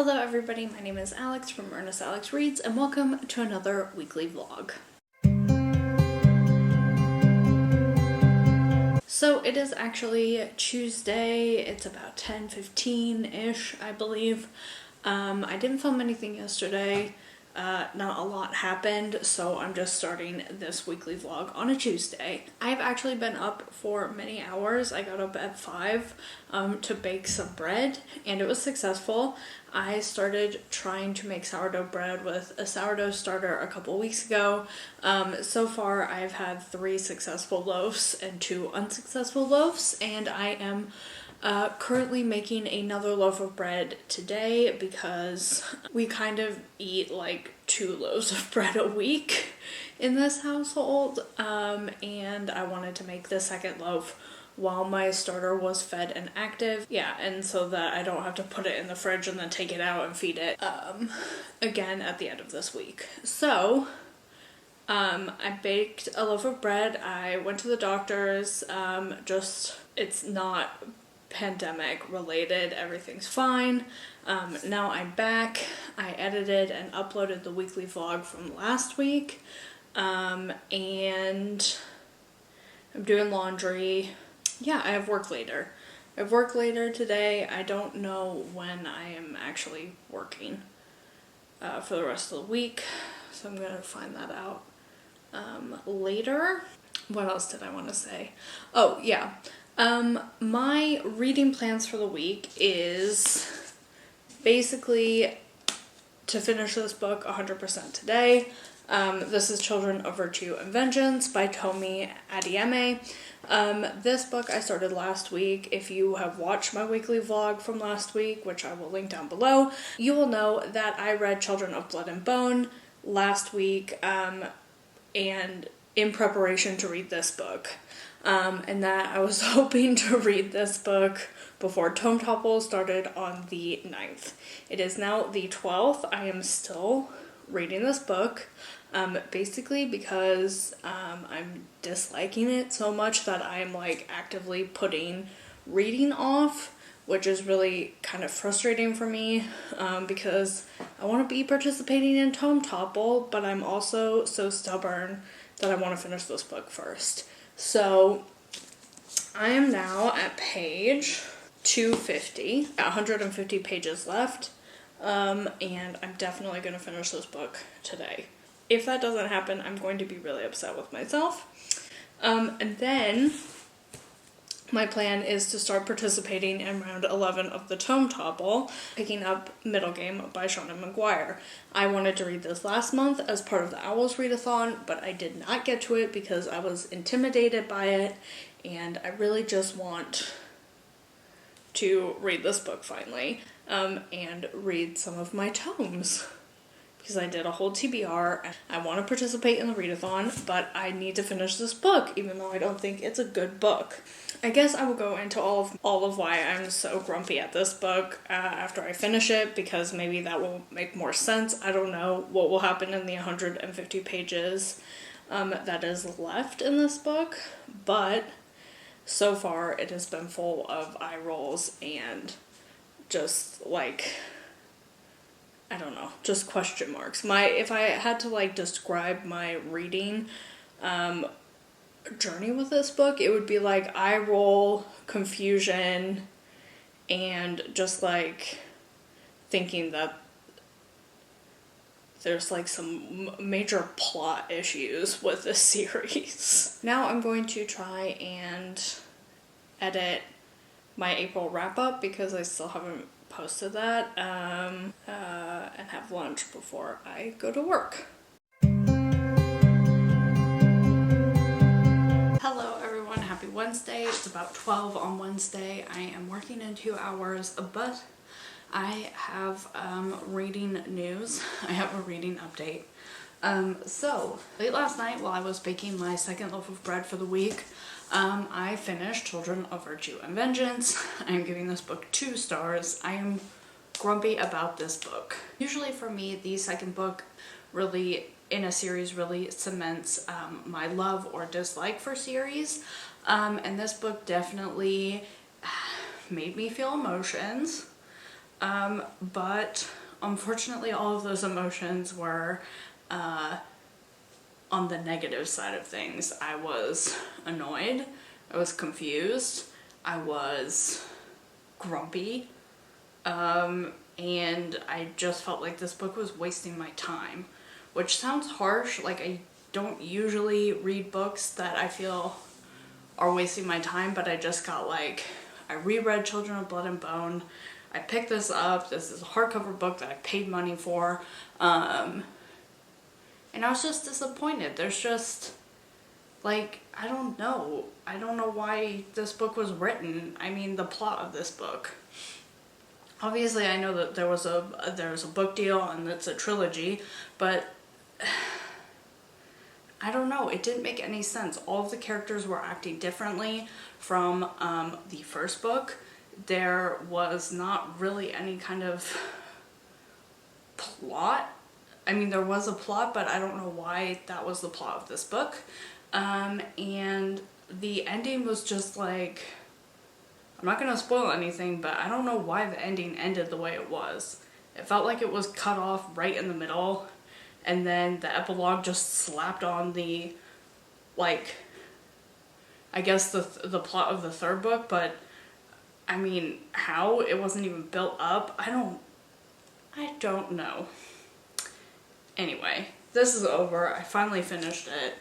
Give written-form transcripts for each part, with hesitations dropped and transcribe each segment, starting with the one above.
Hello everybody, my name is Alex from earnestalexreads and welcome to another weekly vlog. So it is actually Tuesday, it's about 10:15-ish I believe. I didn't film anything yesterday, not a lot happened, so I'm just starting this weekly vlog on a Tuesday. I've actually been up for many hours. I got up at 5 to bake some bread and it was successful. I started trying to make sourdough bread with a sourdough starter a couple weeks ago. So far I've had 3 successful loaves and 2 unsuccessful loaves, and I am currently making another loaf of bread today because we kind of eat like 2 loaves of bread a week in this household, and I wanted to make the second loaf while my starter was fed and active. Yeah, and so that I don't have to put it in the fridge and then take it out and feed it again at the end of this week. So I baked a loaf of bread. I went to the doctor's, it's not pandemic related, everything's fine. Now I'm back. I edited and uploaded the weekly vlog from last week, and I'm doing laundry. Yeah, I have work later. I have work later today. I don't know when I am actually working for the rest of the week, so I'm gonna find that out later. What else did I want to say? Oh yeah, my reading plans for the week is basically to finish this book 100% today. This is Children of Virtue and Vengeance by Tome. This book I started last week. If you have watched my weekly vlog from last week, which I will link down below, you will know that I read Children of Blood and Bone last week, and in preparation to read this book. And that I was hoping to read this book before Topple started on the 9th. It is now the 12th. I am still reading this book, basically because I'm disliking it so much that I'm like actively putting reading off, which is really kind of frustrating for me, because I want to be participating in Topple, but I'm also so stubborn that I want to finish this book first. So I am now at page 250, 150 pages left, and I'm definitely going to finish this book today. If that doesn't happen, I'm going to be really upset with myself. And then my plan is to start participating in round 11 of the Topple, picking up Middle Game by Sean and McGuire. I wanted to read this last month as part of the Owls Readathon, but I did not get to it because I was intimidated by it, and I really just want to read this book finally, and read some of my tomes. Because I did a whole TBR, and I want to participate in the readathon, but I need to finish this book, even though I don't think it's a good book. I guess I will go into all of why I'm so grumpy at this book after I finish it, because maybe that will make more sense. I don't know what will happen in the 150 pages that is left in this book, but so far it has been full of eye rolls and just like, I don't know, just question marks. If I had to like describe my reading journey with this book, it would be like eye roll, confusion, and just like thinking that there's like some major plot issues with this series. Now I'm going to try and edit my April wrap-up because I still haven't posted that, and have lunch before I go to work. Hello everyone, happy Wednesday. It's about 12 on Wednesday. I am working in 2 hours, but I have reading news. I have a reading update. So late last night while I was baking my second loaf of bread for the week, I finished Children of Virtue and Vengeance. I am giving this book 2 stars. I am grumpy about this book. Usually for me, the second book really in a series really cements my love or dislike for series, and this book definitely made me feel emotions. But unfortunately all of those emotions were on the negative side of things. I was annoyed, I was confused, I was grumpy, and I just felt like this book was wasting my time, which sounds harsh. Like, I don't usually read books that I feel are wasting my time, but I just got like, I reread Children of Blood and Bone, I picked this up, this is a hardcover book that I paid money for, and I was just disappointed. There's just, like, I don't know why this book was written. I mean, the plot of this book. Obviously, I know that there was a book deal and it's a trilogy, but I don't know, it didn't make any sense. All of the characters were acting differently from the first book. There was not really any kind of plot. I mean, there was a plot, but I don't know why that was the plot of this book. And the ending was just like, I'm not going to spoil anything, but I don't know why the ending ended the way it was. It felt like it was cut off right in the middle, and then the epilogue just slapped on the, like, I guess the plot of the third book, but I mean, how? It wasn't even built up. I don't know. Anyway, this is over. I finally finished it.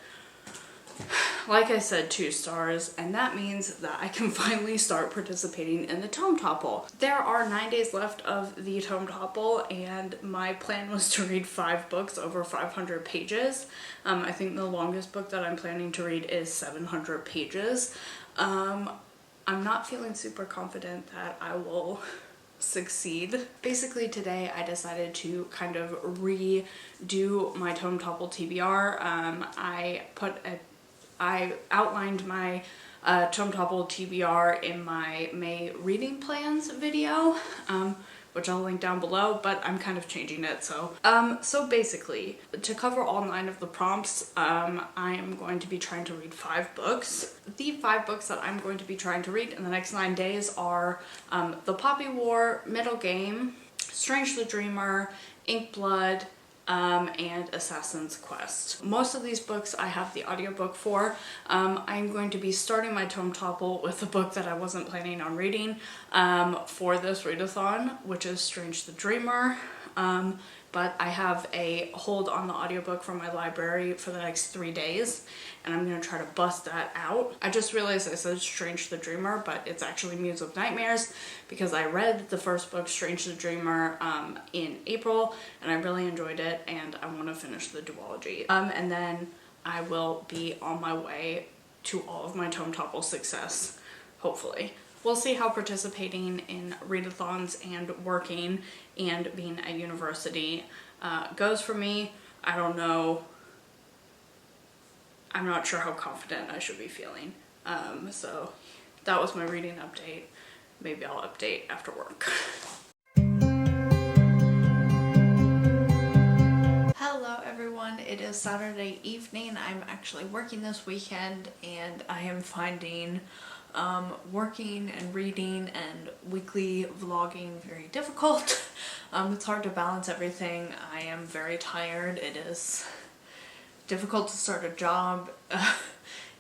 Like I said, 2 stars, and that means that I can finally start participating in the Tome Topple. There are 9 days left of the Tome Topple, and my plan was to read 5 books over 500 pages. I think the longest book that I'm planning to read is 700 pages. I'm not feeling super confident that I will succeed. Basically today I decided to kind of redo my Tome Topple TBR. I outlined my Tome Topple TBR in my May reading plans video, which I'll link down below, but I'm kind of changing it. So basically, to cover all 9 of the prompts, I am going to be trying to read 5 books. The 5 books that I'm going to be trying to read in the next 9 days are The Poppy War, Middle Game, Strange the Dreamer, Ink Blood, and Assassin's Quest. Most of these books I have the audiobook for. I'm going to be starting my Tome Topple with a book that I wasn't planning on reading for this readathon, which is Strange the Dreamer. But I have a hold on the audiobook from my library for the next 3 days, and I'm going to try to bust that out. I just realized I said Strange the Dreamer, but it's actually Muse of Nightmares, because I read the first book, Strange the Dreamer, in April, and I really enjoyed it, and I want to finish the duology. And then I will be on my way to all of my Tome Topple success, hopefully. We'll see how participating in readathons and working and being at university goes for me. I don't know. I'm not sure how confident I should be feeling. So that was my reading update. Maybe I'll update after work. Hello everyone, it is Saturday evening. I'm actually working this weekend, and I am finding working and reading and weekly vlogging very difficult. It's hard to balance everything. I am very tired. It is difficult to start a job.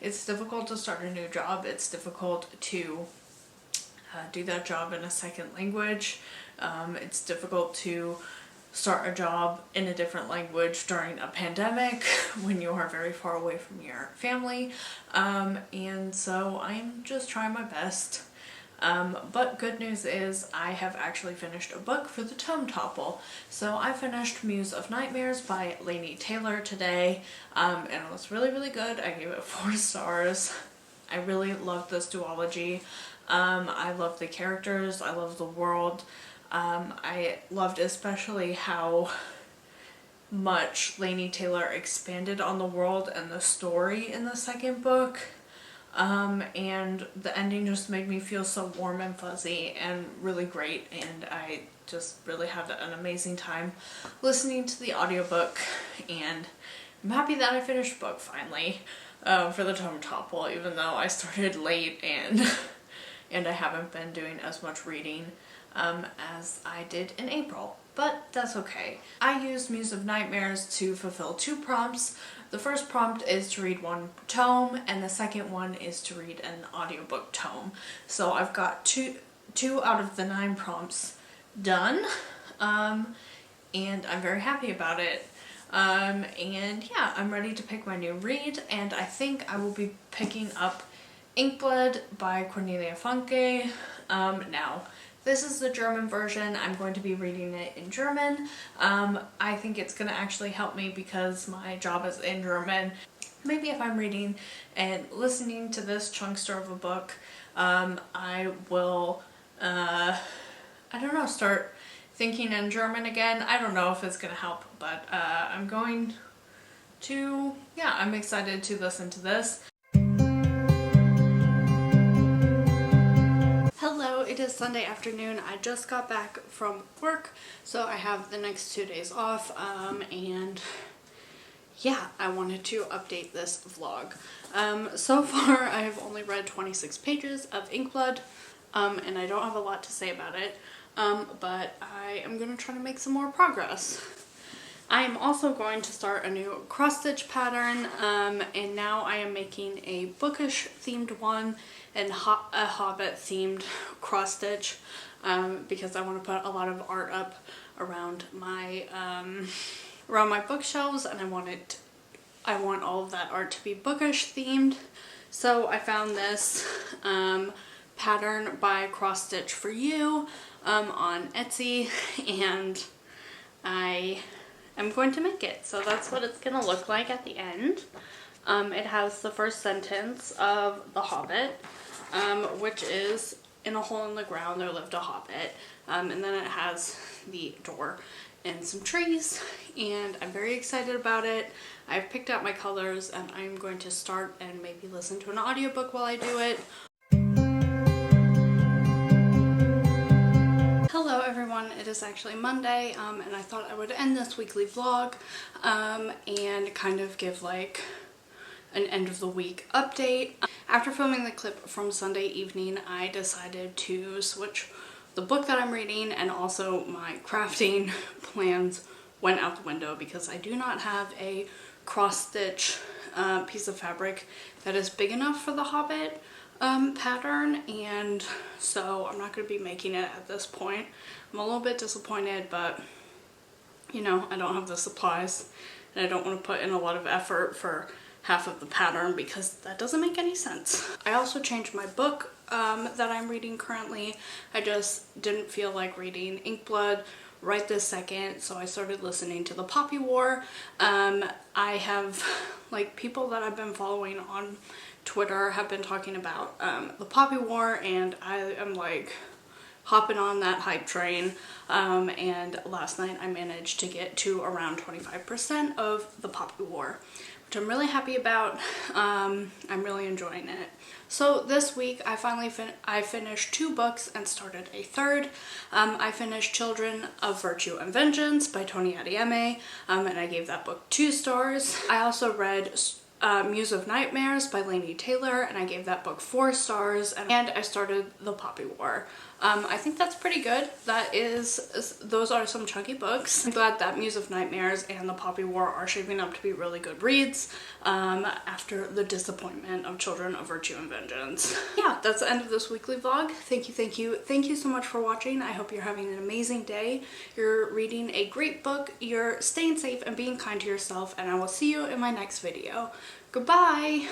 It's difficult to start a new job. It's difficult to do that job in a second language. It's difficult to start a job in a different language during a pandemic when you are very far away from your family, and so I'm just trying my best. But good news is I have actually finished a book for the Tome Topple. So I finished Muse of Nightmares by Laini Taylor today, and it was really, really good. I gave it 4 stars. I really loved this duology. I loved the characters, I loved the world. I loved especially how much Laini Taylor expanded on the world and the story in the second book. And the ending just made me feel so warm and fuzzy and really great, and I just really had an amazing time listening to the audiobook, and I'm happy that I finished the book finally for the Tome Topple, even though I started late and I haven't been doing as much reading as I did in April, but that's okay. I used Muse of Nightmares to fulfill 2 prompts. The first prompt is to read 1 tome, and the second one is to read an audiobook tome. So I've got two out of the 9 prompts done, and I'm very happy about it. And yeah, I'm ready to pick my new read, and I think I will be picking up Inkblood by Cornelia Funke. Now, this is the German version. I'm going to be reading it in German. I think it's going to actually help me because my job is in German. Maybe if I'm reading and listening to this chunkster of a book, I will, I don't know, start thinking in German again. I don't know if it's going to help, but I'm going to, yeah, I'm excited to listen to this. Hello, it is Sunday afternoon. I just got back from work, so I have the next 2 days off, and yeah, I wanted to update this vlog. So far, I have only read 26 pages of Inkblood, and I don't have a lot to say about it. But I am going to try to make some more progress. I am also going to start a new cross-stitch pattern, and now I am making a bookish themed one and a Hobbit themed cross-stitch, because I want to put a lot of art up around my bookshelves, and I want all of that art to be bookish themed. So I found this pattern by Cross Stitch for You on Etsy, and I am going to make it. So that's what it's going to look like at the end. It has the first sentence of The Hobbit, which is, "In a hole in the ground there lived a hobbit," and then it has the door and some trees, and I'm very excited about it. I've picked out my colors, and I'm going to start and maybe listen to an audiobook while I do it. Hello everyone, it is actually Monday, and I thought I would end this weekly vlog and kind of give like an end of the week update. After filming the clip from Sunday evening, I decided to switch the book that I'm reading, and also my crafting plans went out the window because I do not have a cross-stitch piece of fabric that is big enough for the Hobbit pattern, and so I'm not going to be making it at this point. I'm a little bit disappointed, but you know, I don't have the supplies, and I don't want to put in a lot of effort for half of the pattern because that doesn't make any sense. I also changed my book that I'm reading currently. I just didn't feel like reading Inkblood right this second, so I started listening to the Poppy War. I have, like, people that I've been following on Twitter have been talking about the Poppy War, and I am like hopping on that hype train, and last night I managed to get to around 25% of the Poppy War, which I'm really happy about. I'm really enjoying it. So this week I finally finished 2 books and started a third. I finished Children of Virtue and Vengeance by Tony Adeyemi, and I gave that book 2 stars. I also read Muse of Nightmares by Laini Taylor, and I gave that book 4 stars, and I started The Poppy War. I think that's pretty good. Those are some chunky books. I'm glad that Muse of Nightmares and The Poppy War are shaping up to be really good reads after the disappointment of Children of Virtue and Vengeance. Yeah, that's the end of this weekly vlog. Thank you so much for watching. I hope you're having an amazing day. You're reading a great book, you're staying safe and being kind to yourself, and I will see you in my next video. Goodbye!